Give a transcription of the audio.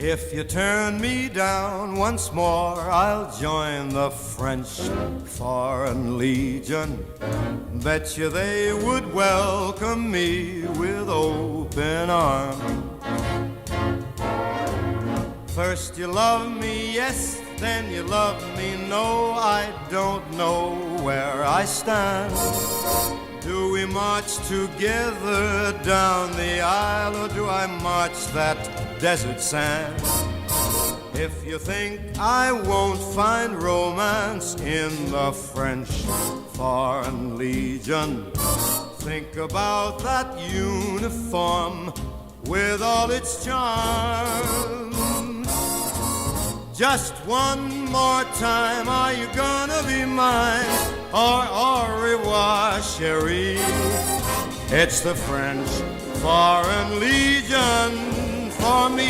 If you turn me down once more, I'll join the French Foreign Legion. Bet you they would welcome me with open arms. First you love me, yes, then you love me, no, I don't know where I stand. Do we march together down the aisle, or do I march that desert sand? If you think I won't find romance in the French Foreign Legion, think about that uniform with all its charm. Just one more time, are you gonna be mine? Or au revoir, chérie. It's the French Foreign Legion for me.